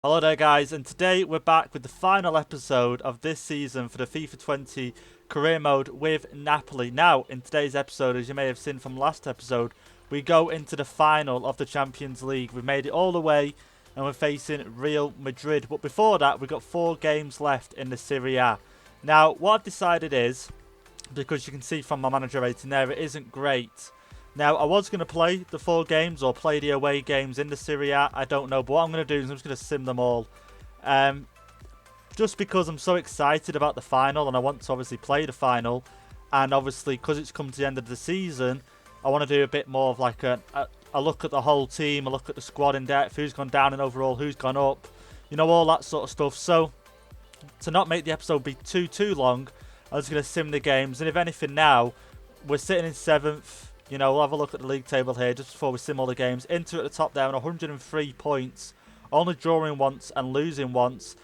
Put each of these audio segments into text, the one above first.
Hello there guys, and today we're back with the final episode of this season for the FIFA 20 career mode with Napoli. Now, in today's episode, as you may have seen from last episode, we go into the final of the Champions League. We've made it all the way and we're facing Real Madrid. But before that, we've got 4 games left in the Serie A. Now, what I've decided is, because you can see from my manager rating there, it isn't great. Now, I was going to play the 4 games or play the away games in the Serie A. I don't know. But what I'm going to do is I'm just going to sim them all. Just because I'm so excited about the final and I want to obviously play the final. And obviously, because it's come to the end of the season, I want to do a bit more of like a look at the whole team, a look at the squad in depth, who's gone down in overall, who's gone up. You know, all that sort of stuff. So, to not make the episode be too long, I'm just going to sim the games. And if anything now, we're sitting in 7th. You know, we'll have a look at the league table here just before we sim all the games. Inter at the top there on 103 points. Only drawing once and losing once.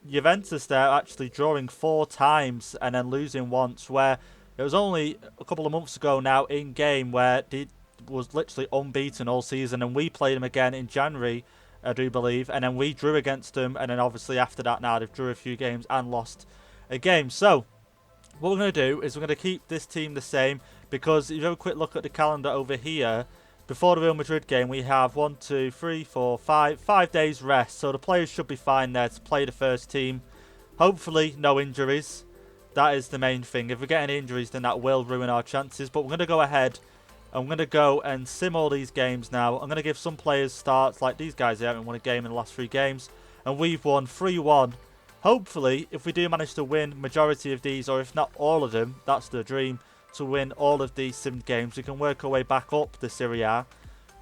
Juventus there actually drawing 4 times and then losing once. Where it was only a couple of months ago now in game where they was literally unbeaten all season. And we played them again in January, I do believe. And then we drew against them. And then obviously after that now they've drew a few games and lost a game. So what we're going to do is we're going to keep this team the same. Because if you have a quick look at the calendar over here, before the Real Madrid game, we have 5 days rest. So the players should be fine there to play the first team. Hopefully, no injuries. That is the main thing. If we get any injuries, then that will ruin our chances. But we're going to go ahead. I'm going to go and sim all these games now. I'm going to give some players starts, like these guys here haven't won a game in the last 3 games. And we've won 3-1. Hopefully, if we do manage to win majority of these, or if not all of them, that's the dream. To win all of these simmed games, we can work our way back up the Serie A,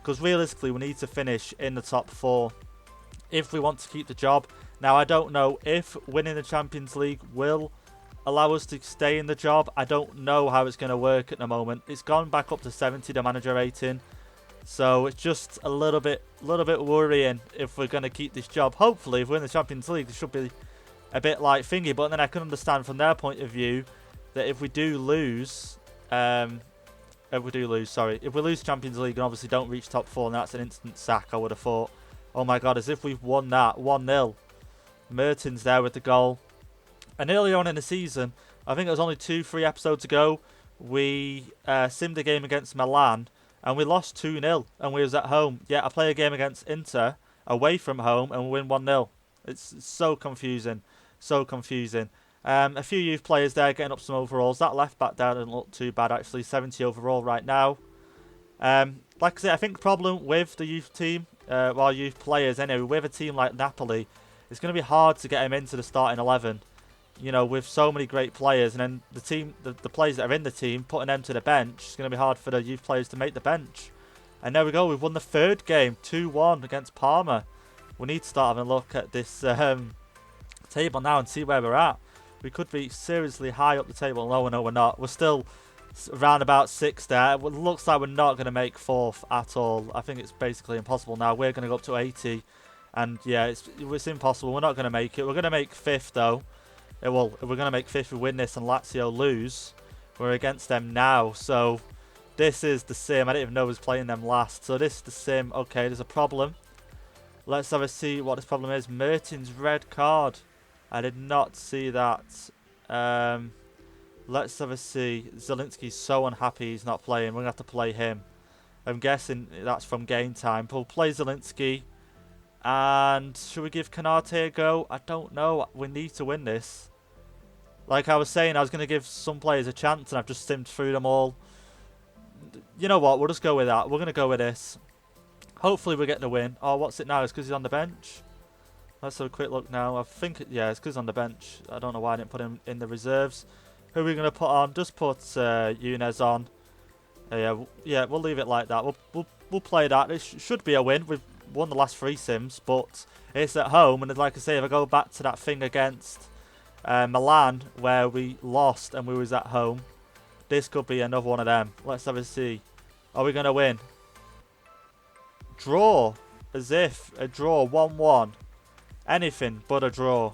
because realistically we need to finish in the top 4 if we want to keep the job. Now I don't know if winning the Champions League will allow us to stay in the job. I don't know how it's going to work at the moment. It's gone back up to 70, the manager rating, so it's just a little bit worrying if we're going to keep this job. Hopefully if we win the Champions League it should be a bit like thingy, but then I can understand from their point of view that if we lose Champions League and obviously don't reach top 4, and that's an instant sack, I would have thought. Oh my god, as if we've won that 1-0. Mertens there with the goal. And earlier on in the season, I think it was only 2-3 episodes ago, we simmed a game against Milan and we lost 2-0 and we was at home. Yet I play a game against Inter away from home and we win 1-0. It's so confusing. So confusing. A few youth players there getting up some overalls. That left back there doesn't look too bad actually. 70 overall right now. Like I say, I think the problem with the youth team, youth players anyway, with a team like Napoli, it's going to be hard to get him into the starting 11. You know, with so many great players, and then the team, the players that are in the team, putting them to the bench, it's going to be hard for the youth players to make the bench. And there we go, we've won the 3rd game, 2-1 against Parma. We need to start having a look at this table now and see where we're at. We could be seriously high up the table. No, we're not. We're still around about 6th there. It looks like we're not going to make 4th at all. I think it's basically impossible now. We're going to go up to 80. And yeah, it's impossible. We're not going to make it. We're going to make 5th though. We're going to make 5th if we win this and Lazio lose. We're against them now. So this is the sim. I didn't even know I was playing them last. So this is the sim. Okay, there's a problem. Let's have a see what this problem is. Mertens' red card. I did not see that. Let's have a see. Zielinski's so unhappy he's not playing. We're going to have to play him. I'm guessing that's from game time. We'll play Zielinski. And should we give Canate a go? I don't know. We need to win this. Like I was saying, I was going to give some players a chance and I've just simmed through them all. You know what? We'll just go with that. We're going to go with this. Hopefully we're getting a win. Oh, what's it now? It's because he's on the bench. Let's have a quick look now. I think, yeah, it's because he's on the bench. I don't know why I didn't put him in the reserves. Who are we going to put on? Just put Younes on. Yeah, we'll leave it like that. We'll play that. It should be a win. We've won the last 3 sims, but it's at home. And like I say, if I go back to that thing against Milan, where we lost and we was at home, this could be another one of them. Let's have a see. Are we going to win? Draw. As if. A draw. 1-1. Anything but a draw.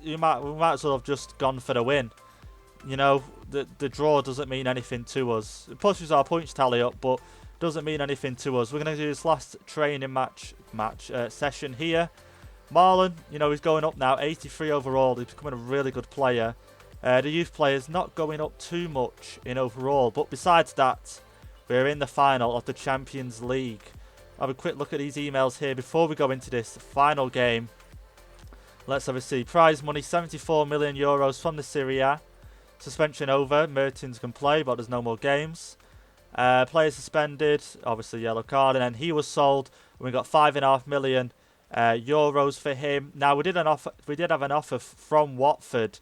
We might as well have just gone for the win. You know, the draw doesn't mean anything to us. It pushes our points tally up, but doesn't mean anything to us. We're going to do this last training session here. Marlon, you know, he's going up now, 83 overall. He's becoming a really good player. The youth player's not going up too much in overall, but besides that, we're in the final of the Champions League. I'll have a quick look at these emails here before we go into this final game. Let's have a see. Prize money, 74 million euros from the Serie A. Suspension over. Mertens can play, but there's no more games. Player suspended, obviously yellow card, and then he was sold. And we got 5.5 million euros for him. Now we did have an offer from Watford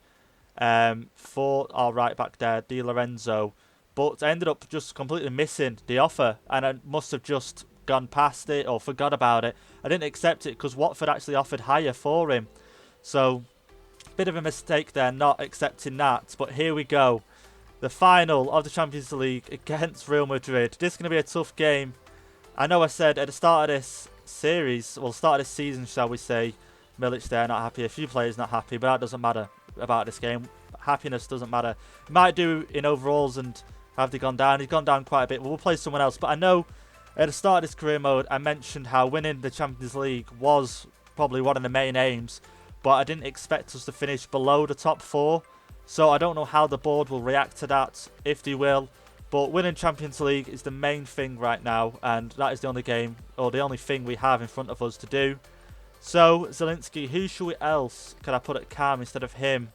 for our right back there, Di Lorenzo, but I ended up just completely missing the offer, and I must have just gone past it or forgot about it. I didn't accept it because Watford actually offered higher for him, so bit of a mistake there not accepting that. But here we go, the final of the Champions League against Real Madrid. This is going to be a tough game. I know I said at the start of this series, well, start of this season, shall we say, Milic there not happy, a few players not happy, but that doesn't matter about this game. Happiness doesn't matter. He might do in overalls, and have they gone down? He's gone down quite a bit. We'll play someone else. But I know at the start of this career mode, I mentioned how winning the Champions League was probably one of the main aims, but I didn't expect us to finish below the top 4. So I don't know how the board will react to that, if they will. But winning Champions League is the main thing right now, and that is the only game, or the only thing we have in front of us to do. So, Zielinski, who else could I put at cam instead of him?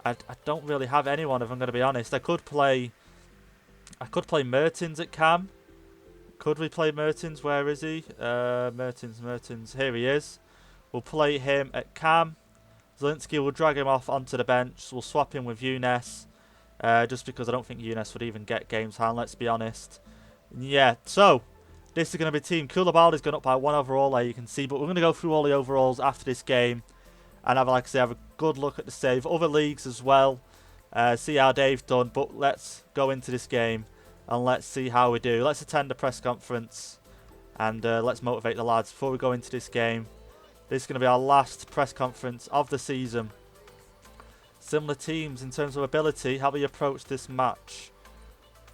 I don't really have anyone, if I'm going to be honest. I could play Mertens at cam. Could we play Mertens? Where is he? Mertens. Here he is. We'll play him at cam. Zielinski will drag him off onto the bench. We'll swap him with Younes. Just because I don't think Younes would even get games hand, let's be honest. Yeah, so this is going to be team. Koulibaly's gone up by 1 overall there, you can see. But we're going to go through all the overalls after this game. And have, like I say, have a good look at the save. Other leagues as well. See how they've done. But let's go into this game and let's see how we do. Let's attend the press conference and let's motivate the lads before we go into this game. This is going to be our last press conference of the season. Similar teams in terms of ability. How we approach this match.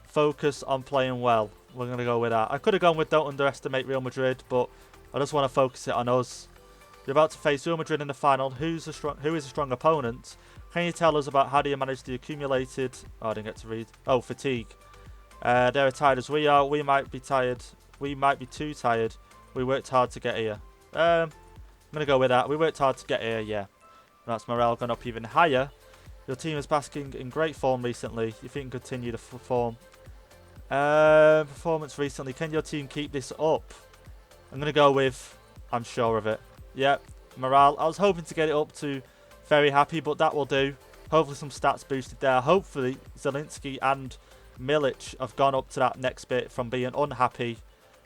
Focus on playing well. We're going to go with that. I could have gone with don't underestimate Real Madrid, but I just want to focus it on us. You're about to face Real Madrid in the final. Who is a strong opponent? Can you tell us about how do you manage the accumulated... Oh, I didn't get to read. Oh, fatigue. They're as tired as we are. We might be tired. We might be too tired. We worked hard to get here. I'm going to go with that. We worked hard to get here, yeah. That's morale gone up even higher. Your team is basking in great form recently. You think you can continue to perform? Performance recently. Can your team keep this up? I'm going to go with I'm sure of it. Yep, morale. I was hoping to get it up to very happy, but that will do. Hopefully some stats boosted there. Hopefully Zielinski and Milic have gone up to that next bit from being unhappy.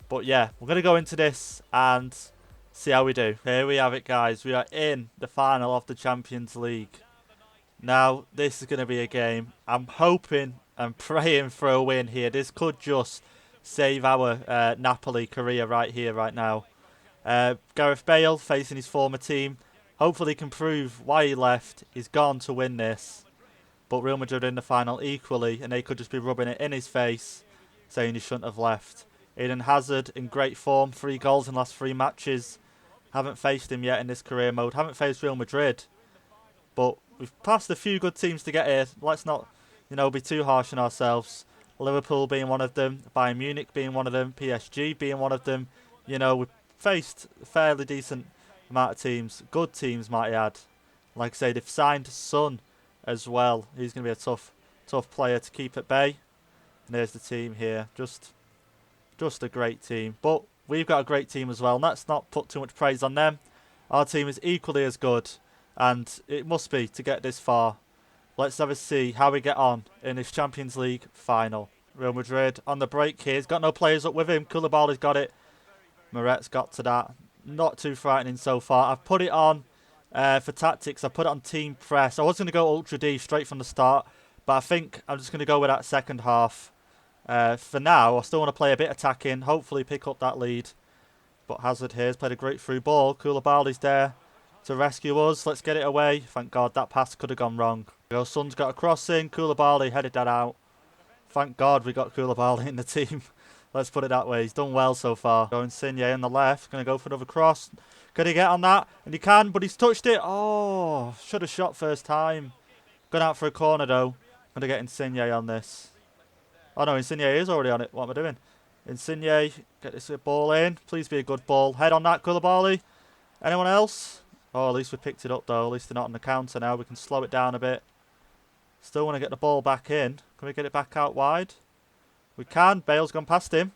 But yeah, we're going to go into this and see how we do. Here we have it, guys. We are in the final of the Champions League. Now, this is going to be a game. I'm hoping and praying for a win here. This could just save our Napoli career right here, right now. Gareth Bale facing his former team. Hopefully he can prove why he left. He's gone to win this. But Real Madrid in the final equally, and they could just be rubbing it in his face, saying he shouldn't have left. Eden Hazard in great form. 3 goals in the last 3 matches. Haven't faced him yet in this career mode. Haven't faced Real Madrid. But we've passed a few good teams to get here. Let's not, be too harsh on ourselves. Liverpool being one of them. Bayern Munich being one of them. PSG being one of them. We've faced a fairly decent amount of teams. Good teams, might I add. Like I say, they've signed Son as well. He's going to be a tough player to keep at bay. And there's the team here. Just a great team. But we've got a great team as well. And let's not put too much praise on them. Our team is equally as good. And it must be to get this far. Let's have a see how we get on in this Champions League final. Real Madrid on the break here. He's got no players up with him. Koulibaly's got it. Moret's got to that. Not too frightening so far. I've put it on for tactics. I put it on team press. I was going to go Ultra D straight from the start. But I think I'm just going to go with that second half. For now, I still want to play a bit attacking. Hopefully pick up that lead. But Hazard here has played a great through ball. Koulibaly's there to rescue us. Let's get it away. Thank God that pass could have gone wrong. Son's got a crossing. Koulibaly headed that out. Thank God we got Koulibaly in the team. Let's put it that way. He's done well so far. Going Insigne on the left. Going to go for another cross. Can he get on that? And he can, but he's touched it. Oh, should have shot first time. Gone out for a corner though. Going to get Insigne on this. Oh no, Insigne is already on it. What am I doing? Insigne, get this ball in. Please be a good ball. Head on that, Koulibaly. Anyone else? Oh, at least we picked it up though. At least they're not on the counter now. We can slow it down a bit. Still want to get the ball back in. Can we get it back out wide? We can. Bale's gone past him.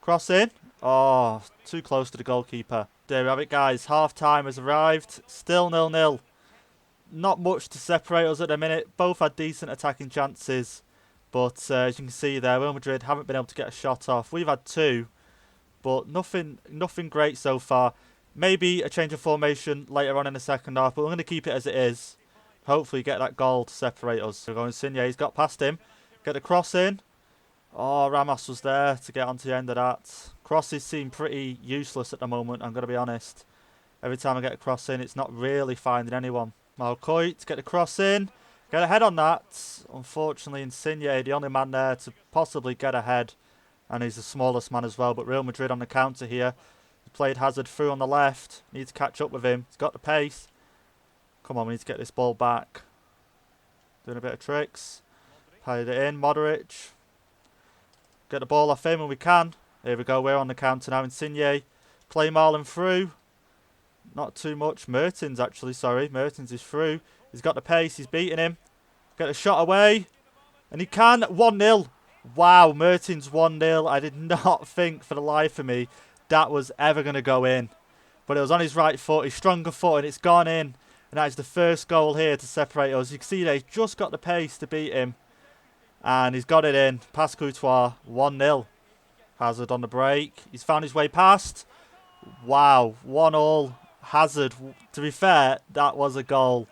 Cross in. Oh, too close to the goalkeeper. There we have it, guys. Half time has arrived. Still 0-0. Not much to separate us at the minute. Both had decent attacking chances. But as you can see there, Real Madrid haven't been able to get a shot off. We've had two. But nothing great so far. Maybe a change of formation later on in the second half. But we're going to keep it as it is. Hopefully get that goal to separate us. So going Insigne, he's got past him. Get the cross in. Oh, Ramos was there to get onto the end of that. Crosses seem pretty useless at the moment, I'm going to be honest. Every time I get a cross in, it's not really finding anyone. Malcoit, get the cross in. Get ahead on that. Unfortunately, Insigne, the only man there to possibly get ahead. And he's the smallest man as well. But Real Madrid on the counter here. He played Hazard through on the left. Need to catch up with him. He's got the pace. Come on, we need to get this ball back. Doing a bit of tricks. Played it in. Modric. Get the ball off him when we can. Here we go. We're on the counter now. Insigne. Play Marlon through. Not too much. Mertens actually. Sorry. Mertens is through. He's got the pace. He's beating him. Get a shot away. And he can. 1-0. Wow. Mertens 1-0. I did not think for the life of me that was ever going to go in. But it was on his right foot. His stronger foot. And it's gone in. And that is the first goal here to separate us. You can see there, he's just got the pace to beat him. And he's got it in. Past Courtois. 1-0. Hazard on the break. He's found his way past. Wow. 1-1. Hazard. To be fair, that was a goal.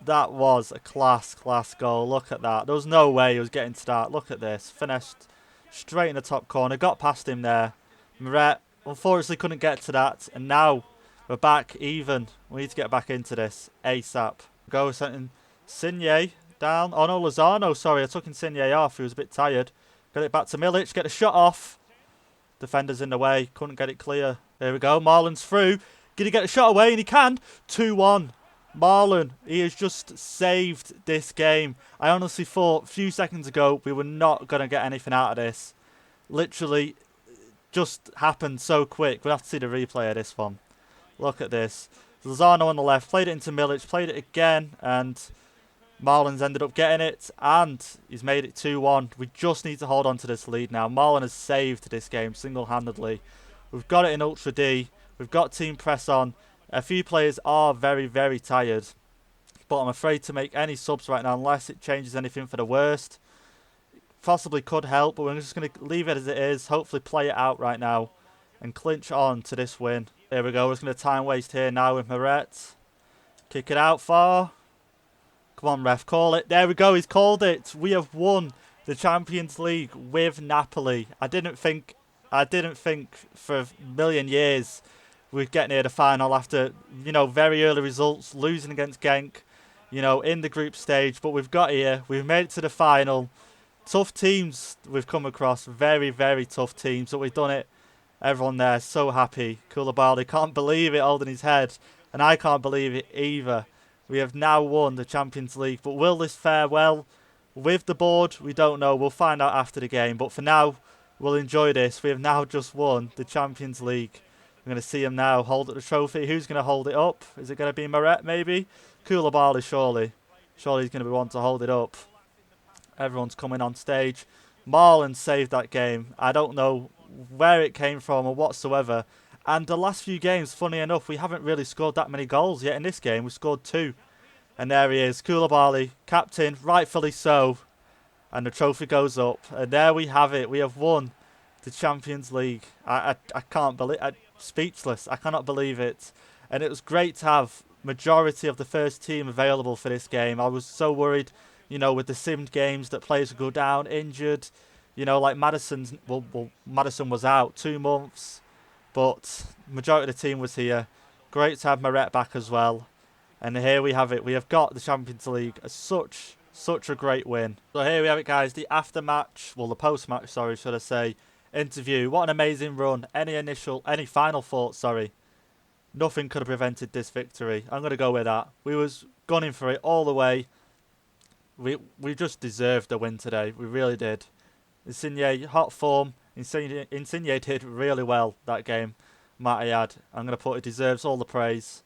That was a class goal. Look at that. There was no way he was getting to that. Look at this. Finished straight in the top corner. Got past him there. Meret unfortunately couldn't get to that. And now we're back even. We need to get back into this ASAP. Go sending Insigne down. Oh no, Lozano. Sorry, I took Insigne off. He was a bit tired. Got it back to Milic. Get a shot off. Defender's in the way. Couldn't get it clear. There we go. Marlon's through. Did he get a shot away? And he can. 2-1. Marlon, he has just saved this game. I honestly thought a few seconds ago we were not going to get anything out of this. Literally just happened so quick. We'll have to see the replay of this one. Look at this. Lozano on the left. Played it into Milic. Played it again. And Marlon's ended up getting it. And he's made it 2-1. We just need to hold on to this lead now. Marlon has saved this game single-handedly. We've got it in Ultra D. We've got team press on. A few players are very, very tired. But I'm afraid to make any subs right now unless it changes anything for the worst. Possibly could help, but we're just going to leave it as it is. Hopefully play it out right now and clinch on to this win. There we go. We're just going to time waste here now with Meret. Kick it out far. Come on, ref. Call it. There we go. He's called it. We have won the Champions League with Napoli. I didn't think for a million years we'd get near the final after, very early results, losing against Genk, in the group stage. But we've got here. We've made it to the final. Tough teams we've come across. Very, very tough teams. But we've done it. Everyone there so happy. Koulibaly can't believe it holding his head. And I can't believe it either. We have now won the Champions League. But will this fare well with the board? We don't know. We'll find out after the game. But for now, we'll enjoy this. We have now just won the Champions League. I'm going to see him now hold up the trophy. Who's going to hold it up? Is it going to be Meret maybe? Koulibaly surely. Surely he's going to be one to hold it up. Everyone's coming on stage. Marlon saved that game. I don't know where it came from or whatsoever. And the last few games, funny enough, we haven't really scored that many goals yet in this game. We scored 2. And there he is. Koulibaly, captain, rightfully so. And the trophy goes up. And there we have it. We have won the Champions League. I can't believe it. Speechless. I cannot believe it. And it was great to have majority of the first team available for this game. I was so worried, with the simmed games that players would go down injured. Like Madison's. Well, Madison was out 2 months, but majority of the team was here. Great to have Meret back as well. And here we have it. We have got the Champions League. Such a great win. So here we have it, guys. The aftermatch, the post-match, sorry, should I say. interview. What an amazing run. Any final thoughts, sorry. Nothing could have prevented this victory. I'm going to go with that. We was gunning for it all the way. We just deserved a win today. We really did. Insigne, hot form. Insigne did really well that game, might I add. I'm going to put it deserves all the praise.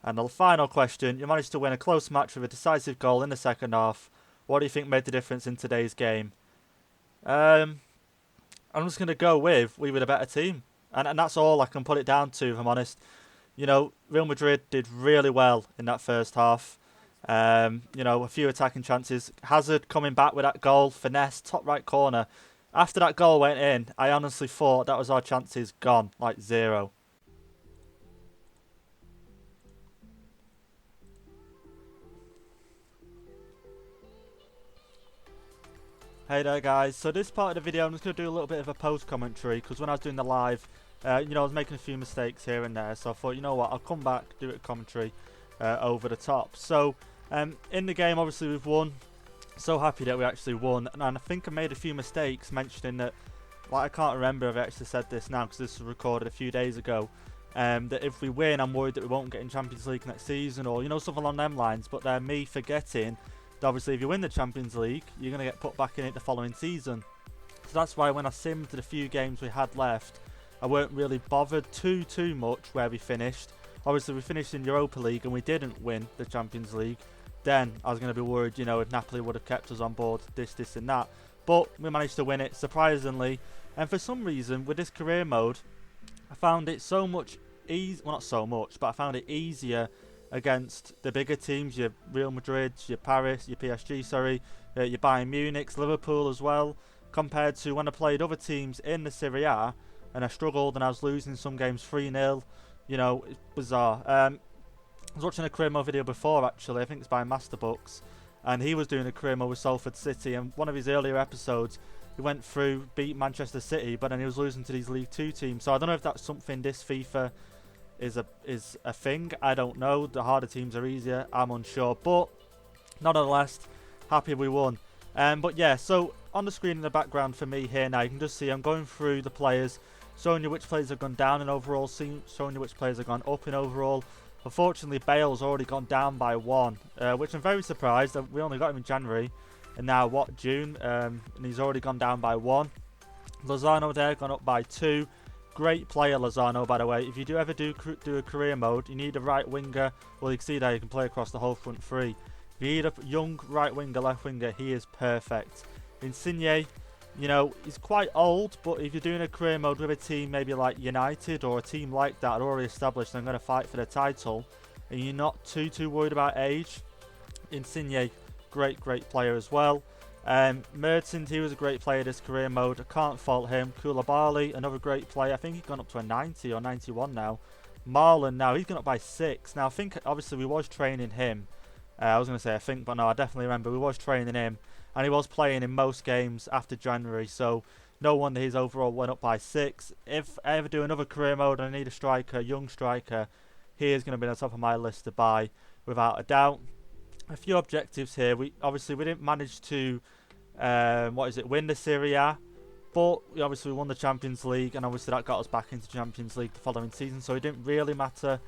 And the final question, you managed to win a close match with a decisive goal in the second half. What do you think made the difference in today's game? I'm just going to go with we were the better team. And that's all I can put it down to, if I'm honest. You know, Real Madrid did really well in that first half. You know, a few attacking chances. Hazard coming back with that goal, finesse, top right corner. After that goal went in, I honestly thought that was our chances gone, like zero. Hey there guys, so this part of the video I'm just going to do a little bit of a post commentary because when I was doing the live, you know, I was making a few mistakes here and there, so I thought, you know what, I'll come back, do a commentary over the top. So, in the game obviously we've won, so happy that we actually won, and I think I made a few mistakes mentioning that, like I can't remember if I actually said this now because this was recorded a few days ago, that if we win I'm worried that we won't get in Champions League next season or, you know, something along them lines, but they're me forgetting obviously if you win the Champions League you're going to get put back in it the following season. So that's why when I simmed the few games we had left I weren't really bothered too much where we finished. Obviously we finished in Europa League and we didn't win the Champions League. Then I was going to be worried, you know, if Napoli would have kept us on board, this and that. But we managed to win it surprisingly, and for some reason with this career mode I found it so much well not so much, but I found it easier against the bigger teams, your Real Madrid, your Paris, your PSG, sorry, your Bayern Munich, Liverpool as well, compared to when I played other teams in the Serie A and I struggled and I was losing some games 3-0, you know, it's bizarre. I was watching a career mode video before actually, I think it's by Masterbooks, and he was doing a career mode with Salford City, and one of his earlier episodes he went through, beat Manchester City, but then he was losing to these League 2 teams, so I don't know if that's something this FIFA is a thing. I don't know. The harder teams are easier. I'm unsure, but nonetheless, happy we won. But yeah, so on the screen in the background for me here now, you can just see I'm going through the players, showing you which players have gone down in overall, showing you which players have gone up in overall. Unfortunately, Bale's already gone down by 1, which I'm very surprised. We only got him in January, and now what, June, and he's already gone down by 1. Lozano there gone up by 2. Great player Lozano, by the way. If you do ever do a career mode, you need a right winger. Well, you can see there you can play across the whole front three. If you need a young right winger, left winger, he is perfect. Insigne, you know, he's quite old, but if you're doing a career mode with a team maybe like United or a team like that already established and going to fight for the title, and you're not too worried about age, Insigne, great player as well. Mertens, he was a great player this career mode. I can't fault him. Koulibaly, another great player. I think he's gone up to a 90 or 91 now. Marlon now, he's gone up by 6. Now I think obviously we was training him. I was going to say I think, but no, I definitely remember we was training him. And he was playing in most games after January. So no wonder his overall went up by 6. If I ever do another career mode and I need a striker, young striker, he is going to be on the top of my list to buy without a doubt. A few objectives here. We didn't manage to win the Serie A, but we obviously won the Champions League, and obviously that got us back into Champions League the following season, so it didn't really matter.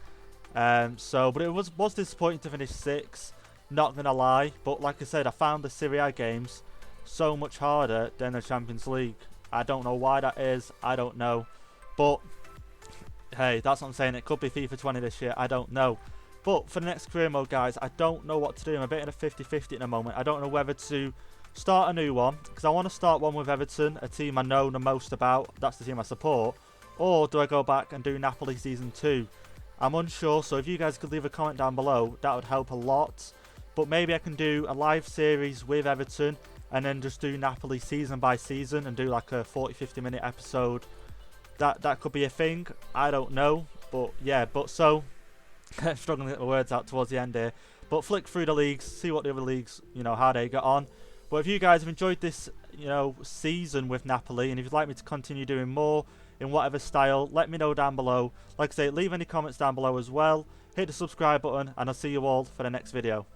But it was disappointing to finish 6, not gonna lie. But like I said, I found the Serie A games so much harder than the Champions League. I don't know why that is. I don't know, but hey, that's what I'm saying. It could be FIFA 20 this year. I don't know. But for the next career mode, guys, I don't know what to do. I'm a bit in a 50-50 at the moment. I don't know whether to start a new one, because I want to start one with Everton, a team I know the most about. That's the team I support. Or do I go back and do Napoli Season 2? I'm unsure, so if you guys could leave a comment down below, that would help a lot. But maybe I can do a live series with Everton, and then just do Napoli season by season, and do like a 40-50 minute episode. That could be a thing. I don't know. But yeah, so struggling to get the words out towards the end here, but flick through the leagues, see what the other leagues, you know, how they got on. But if you guys have enjoyed this, you know, season with Napoli, and if you'd like me to continue doing more in whatever style, let me know down below. Like I say, leave any comments down below as well. Hit the subscribe button, and I'll see you all for the next video.